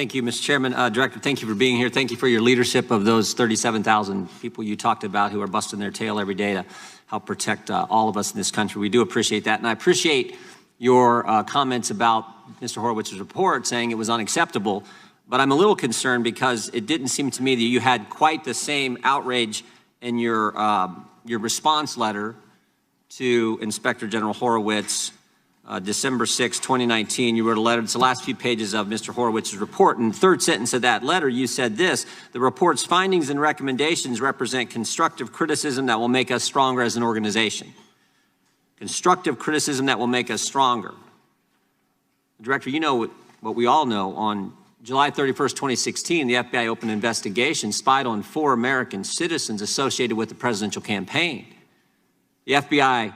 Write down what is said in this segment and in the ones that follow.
Thank you, Mr. Chairman. Director, thank you for being here. Thank you for your leadership of those 37,000 people you talked about who are busting their tail every day to help protect all of us in this country. We do appreciate that. And I appreciate your comments about Mr. Horowitz's report saying it was unacceptable. But I'm a little concerned because it didn't seem to me that you had quite the same outrage in your response letter to Inspector General Horowitz. December 6, 2019, you wrote a letter. It's the last few pages of Mr. Horowitz's report. In the third sentence of that letter, you said this: the report's findings and recommendations represent constructive criticism that will make us stronger as an organization. Constructive criticism that will make us stronger. Director, you know what we all know. On July 31st, 2016, the FBI opened an investigation, spied on 4 American citizens associated with the presidential campaign. The FBI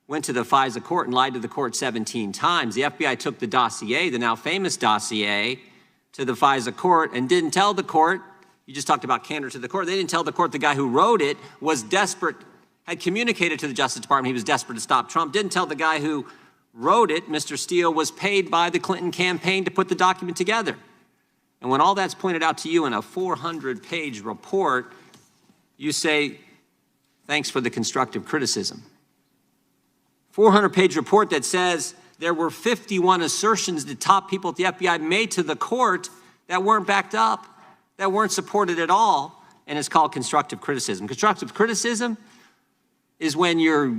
went to the FISA court and lied to the court 17 times. The FBI took the dossier, the now famous dossier, to the FISA court and didn't tell the court. You just talked about candor to the court. They didn't tell the court the guy who wrote it was desperate, had communicated to the Justice Department he was desperate to stop Trump. Didn't tell the guy who wrote it, Mr. Steele, was paid by the Clinton campaign to put the document together. And when all that's pointed out to you in a 400-page report, you say, thanks for the constructive criticism. 400-page report that says there were 51 assertions the top people at the FBI made to the court that weren't backed up, that weren't supported at all, and it's called constructive criticism. Constructive criticism is when your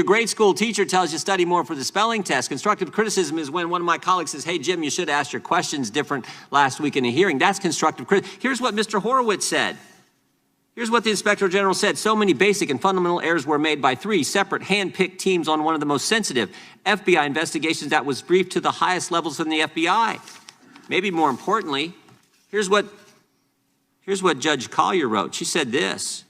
grade school teacher tells you study more for the spelling test. Constructive criticism is when one of my colleagues says, hey, Jim, you should have asked your questions different last week in a hearing. That's constructive criticism. Here's what Mr. Horowitz said. Here's what the Inspector General said. So many basic and fundamental errors were made by 3 separate hand-picked teams on one of the most sensitive FBI investigations that was briefed to the highest levels in the FBI. Maybe more importantly, here's what Judge Collier wrote. She said this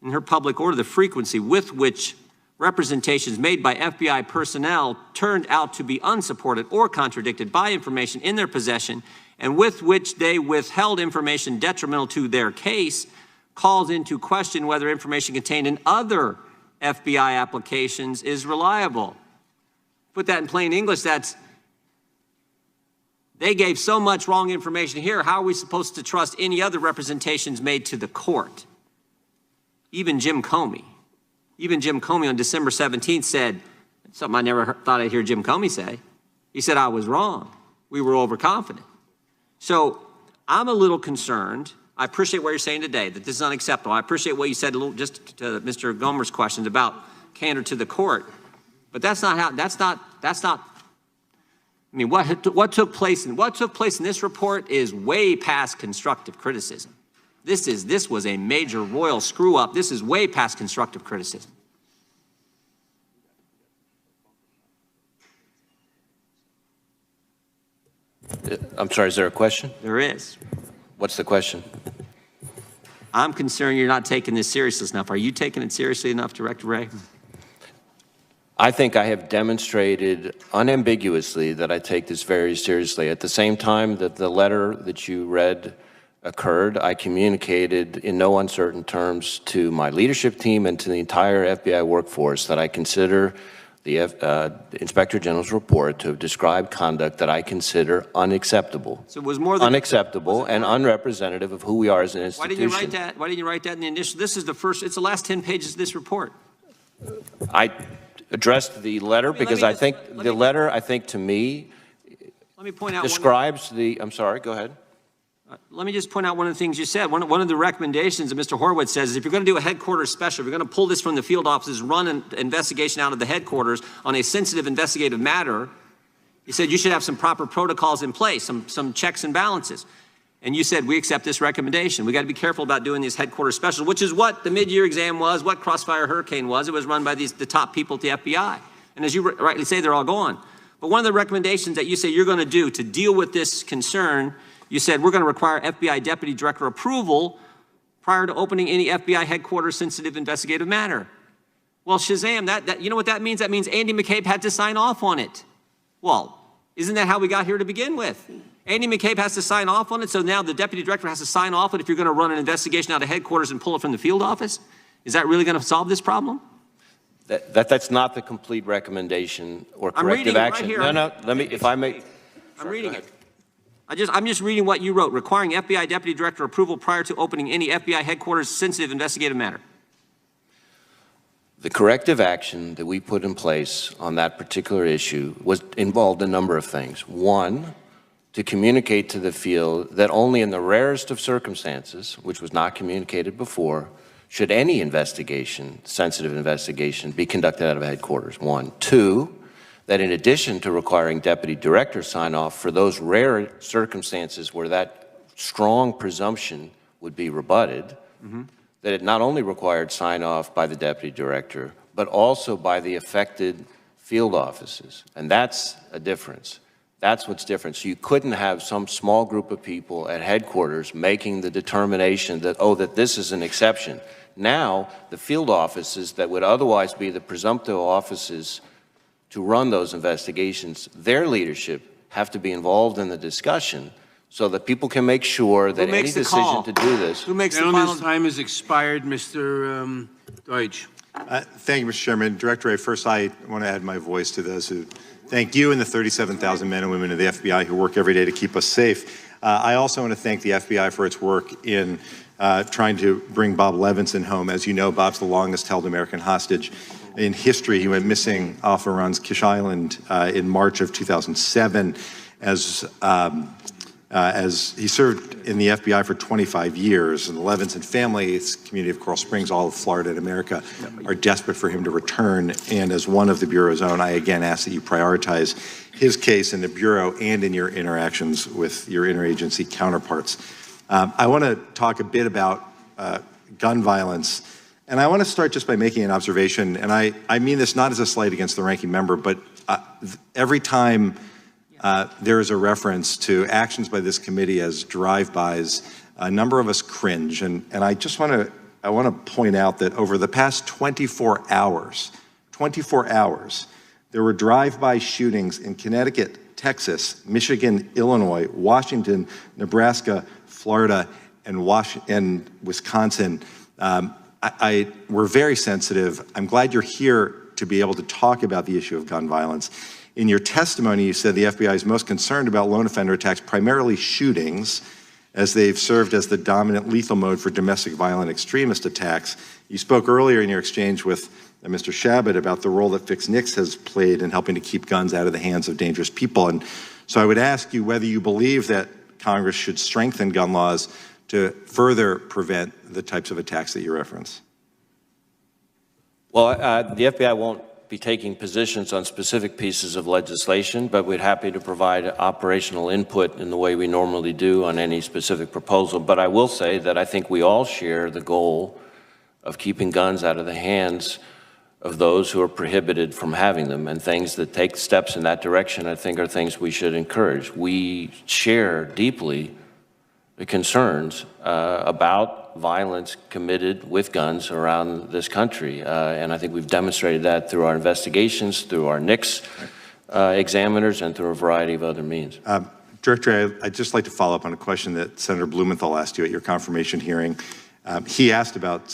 in her public order: the frequency with which representations made by FBI personnel turned out to be unsupported or contradicted by information in their possession and with which they withheld information detrimental to their case calls into question whether information contained in other FBI applications is reliable. Put that in plain English, that's they gave so much wrong information here. How are we supposed to trust any other representations made to the court? Even Jim Comey on December 17th said something I never thought I'd hear Jim Comey say. He said, I was wrong. We were overconfident. So I'm a little concerned. I appreciate what you're saying today, that this is unacceptable. I appreciate what you said a little just to Mr. Gomer's questions about candor to the court. But that's not how, that's not, I mean, what took place in this report is way past constructive criticism. This was a major royal screw up. This is way past constructive criticism. I'm sorry, is there a question? There is. What's the question? I'm concerned you're not taking this seriously enough. Are you taking it seriously enough, Director Wray? I think I have demonstrated unambiguously that I take this very seriously. At the same time that the letter that you read occurred, I communicated in no uncertain terms to my leadership team and to the entire FBI workforce that I consider the Inspector General's report to have described conduct that I consider unacceptable. So it was more than unacceptable and unrepresentative of who we are as an institution. Why didn't you write that? Why didn't you write that in the initial? This is the first. It's the last 10 pages of this report. I addressed the letter because I think the letter, I think, to me, let me point out describes the. I'm sorry. Go ahead. Let me just point out one of the things you said. One of the recommendations that Mr. Horowitz says is if you're going to do a headquarters special, if you're going to pull this from the field offices, run an investigation out of the headquarters on a sensitive investigative matter, he said you should have some proper protocols in place, some checks and balances. And you said we accept this recommendation. We got to be careful about doing these headquarters specials, which is what the mid-year exam was, what Crossfire Hurricane was. It was run by the top people at the FBI. And as you rightly say, they're all gone. But one of the recommendations that you say you're going to do to deal with this concern, you said we're going to require FBI Deputy Director approval prior to opening any FBI headquarters sensitive investigative matter. Well, Shazam, you know what that means? That means Andy McCabe had to sign off on it. Well, isn't that how we got here to begin with? Andy McCabe has to sign off on it, so now the Deputy Director has to sign off on it if you're going to run an investigation out of headquarters and pull it from the field office? Is that really going to solve this problem? That's not the complete recommendation or corrective action. Right here. No, let me, if I may. I'm reading it. I'm just reading what you wrote. Requiring FBI Deputy Director approval prior to opening any FBI headquarters sensitive investigative matter. The corrective action that we put in place on that particular issue involved a number of things. One, to communicate to the field that only in the rarest of circumstances, which was not communicated before, should any investigation, sensitive investigation, be conducted out of headquarters. One. Two, that in addition to requiring deputy director sign off for those rare circumstances where that strong presumption would be rebutted, that it not only required sign off by the deputy director, but also by the affected field offices. And that's a difference. That's what's different. So you couldn't have some small group of people at headquarters making the determination that, oh, that this is an exception. Now, the field offices that would otherwise be the presumptive offices to run those investigations, their leadership have to be involved in the discussion so that people can make sure that any decision to do this. Who makes the final? Gentleman's time has expired, Mr. Deutsch. Thank you, Mr. Chairman. Director Wray, first I want to add my voice to those who thank you and the 37,000 men and women of the FBI who work every day to keep us safe. I also want to thank the FBI for its work in trying to bring Bob Levinson home. As you know, Bob's the longest held American hostage in history. He went missing off Iran's Kish Island in March of 2007 as he served in the FBI for 25 years. And the Levinson family, its community of Coral Springs, all of Florida and America, are desperate for him to return. And as one of the Bureau's own, I again ask that you prioritize his case in the Bureau and in your interactions with your interagency counterparts. I want to talk a bit about gun violence. And I want to start just by making an observation. And I mean this not as a slight against the ranking member, but every time there is a reference to actions by this committee as drive-bys, a number of us cringe. And I just want to point out that over the past 24 hours, there were drive-by shootings in Connecticut, Texas, Michigan, Illinois, Washington, Nebraska, Florida, and Wisconsin. We're very sensitive. I'm glad you're here to be able to talk about the issue of gun violence. In your testimony, you said the FBI is most concerned about lone offender attacks, primarily shootings, as they've served as the dominant lethal mode for domestic violent extremist attacks. You spoke earlier in your exchange with Mr. Shabbat about the role that Fix Nix has played in helping to keep guns out of the hands of dangerous people. And so I would ask you whether you believe that Congress should strengthen gun laws to further prevent the types of attacks that you reference. Well, the FBI won't be taking positions on specific pieces of legislation, but we're happy to provide operational input in the way we normally do on any specific proposal. But I will say that I think we all share the goal of keeping guns out of the hands of those who are prohibited from having them, and things that take steps in that direction, I think, are things we should encourage. We share deeply the concerns about violence committed with guns around this country. And I think we've demonstrated that through our investigations, through our NICS examiners, and through a variety of other means. Director, I'd just like to follow up on a question that Senator Blumenthal asked you at your confirmation hearing. He asked about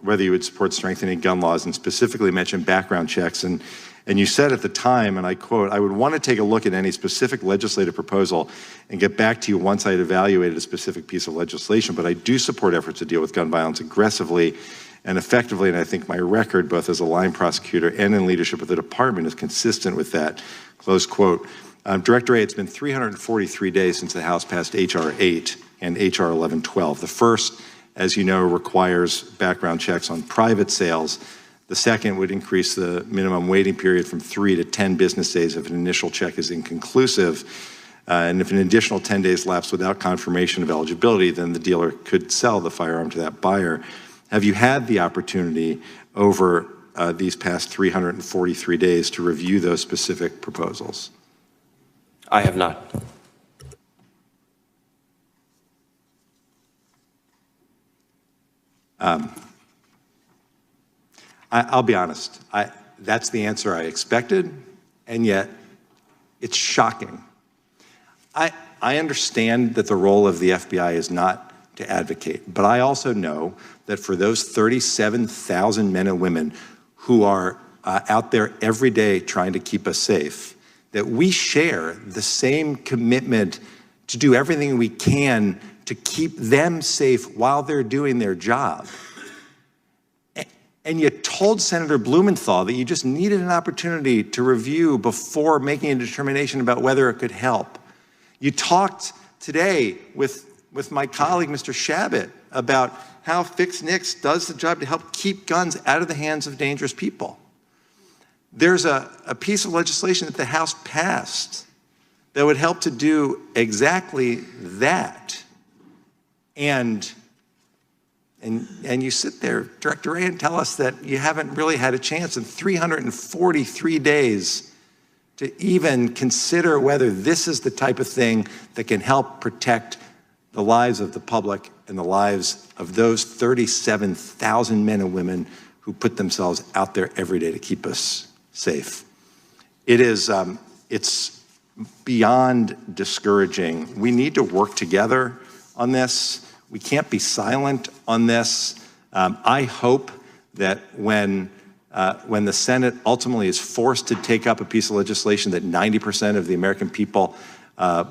whether you would support strengthening gun laws, and specifically mentioned background checks. And you said at the time, and I quote, "I would want to take a look at any specific legislative proposal and get back to you once I had evaluated a specific piece of legislation, but I do support efforts to deal with gun violence aggressively and effectively, and I think my record, both as a line prosecutor and in leadership of the department, is consistent with that," close quote. Director Wray, it's been 343 days since the House passed H.R. 8 and H.R. 1112. The first, as you know, requires background checks on private sales. The second would increase the minimum waiting period from 3 to 10 business days if an initial check is inconclusive. And if an additional 10 days lapse without confirmation of eligibility, then the dealer could sell the firearm to that buyer. Have you had the opportunity over these past 343 days to review those specific proposals? I have not. I'll be honest, that's the answer I expected, and yet it's shocking. I understand that the role of the FBI is not to advocate, but I also know that for those 37,000 men and women who are out there every day trying to keep us safe, that we share the same commitment to do everything we can to keep them safe while they're doing their job. And you told Senator Blumenthal that you just needed an opportunity to review before making a determination about whether it could help. You talked today with my colleague, Mr. Shabbat, about how Fix Nix does the job to help keep guns out of the hands of dangerous people. There's a piece of legislation that the House passed that would help to do exactly that. And you sit there, Director Wray, and tell us that you haven't really had a chance in 343 days to even consider whether this is the type of thing that can help protect the lives of the public and the lives of those 37,000 men and women who put themselves out there every day to keep us safe. It's beyond discouraging. We need to work together on this. We can't be silent on this. I hope that when the Senate ultimately is forced to take up a piece of legislation that 90% of the American people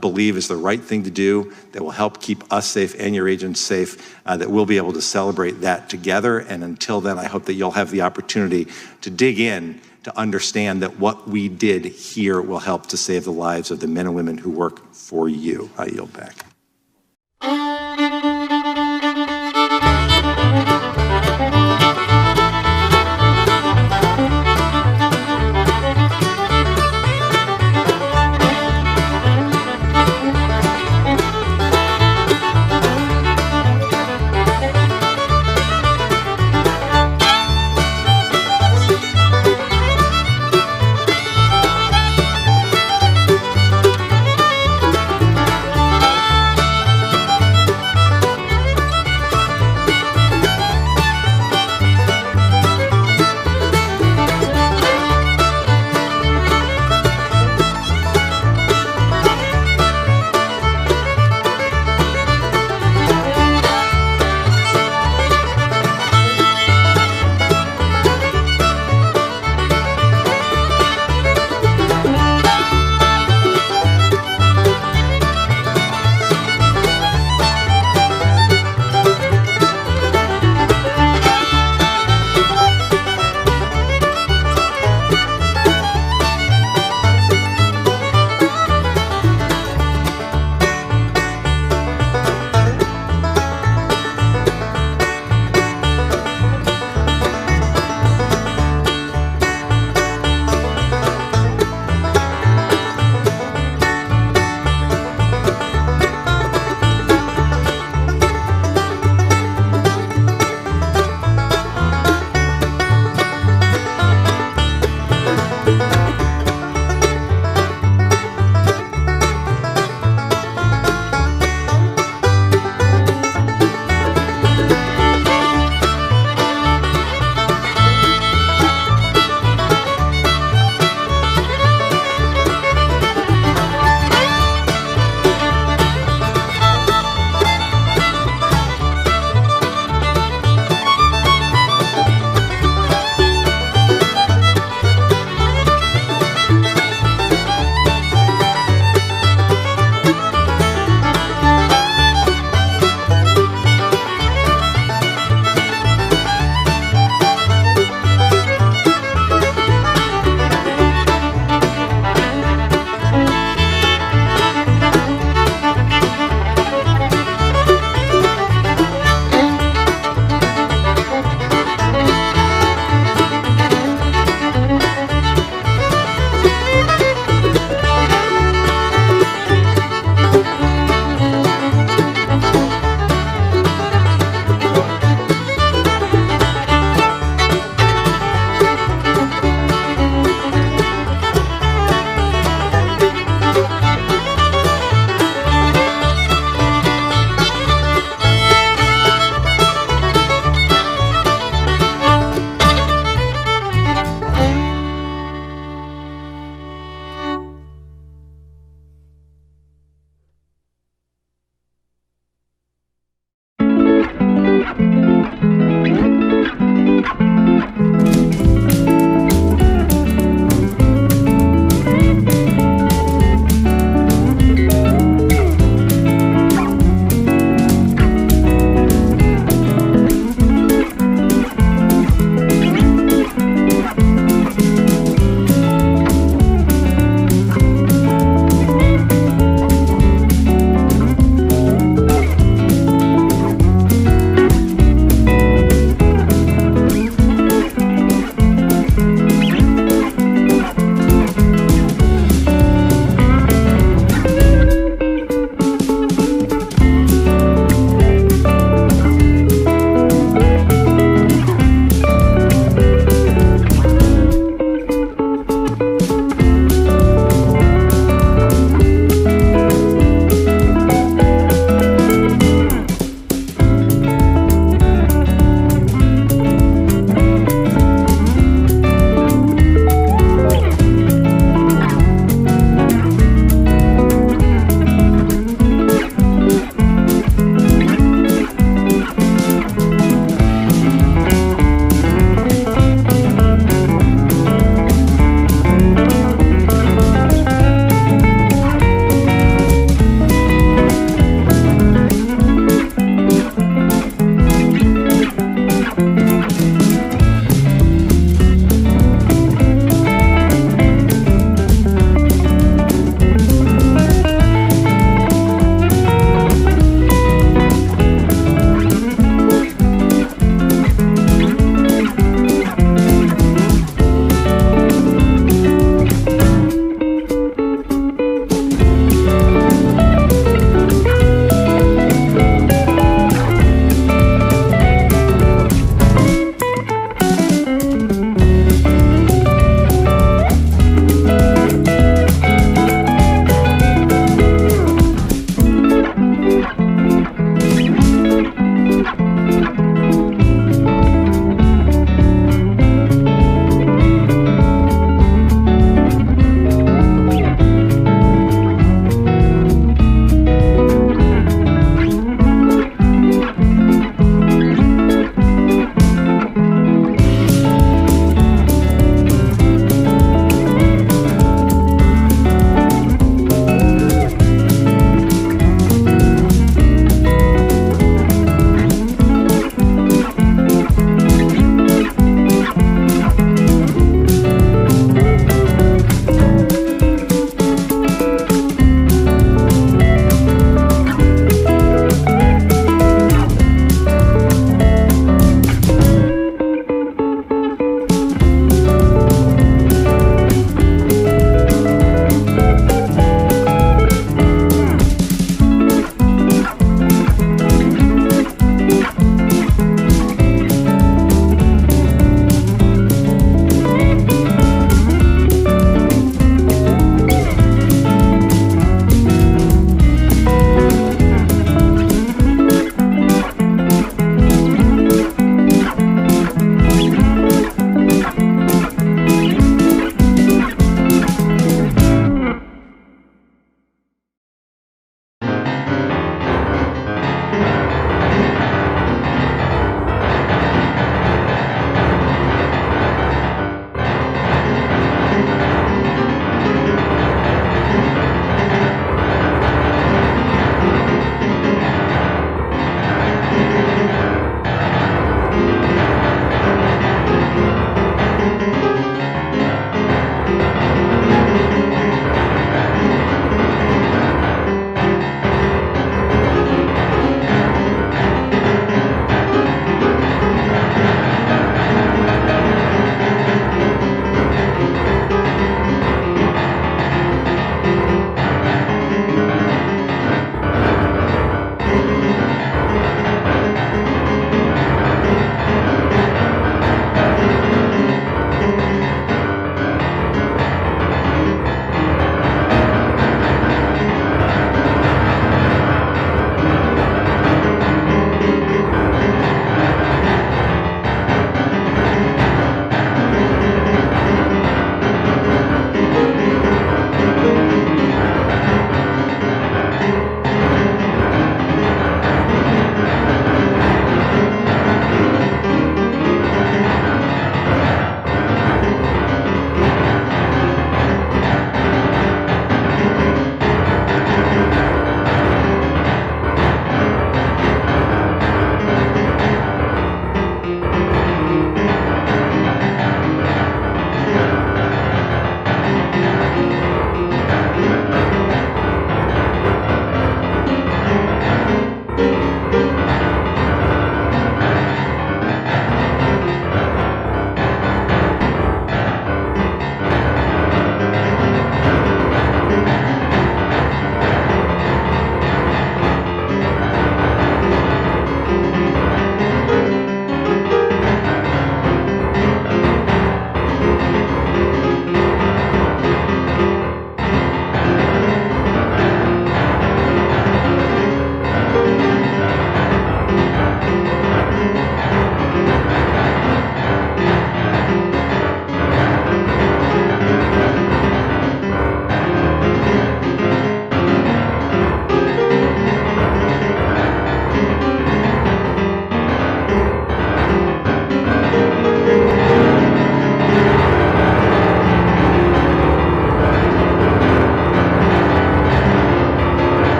believe is the right thing to do, that will help keep us safe and your agents safe, that we'll be able to celebrate that together. And until then, I hope that you'll have the opportunity to dig in to understand that what we did here will help to save the lives of the men and women who work for you. I yield back.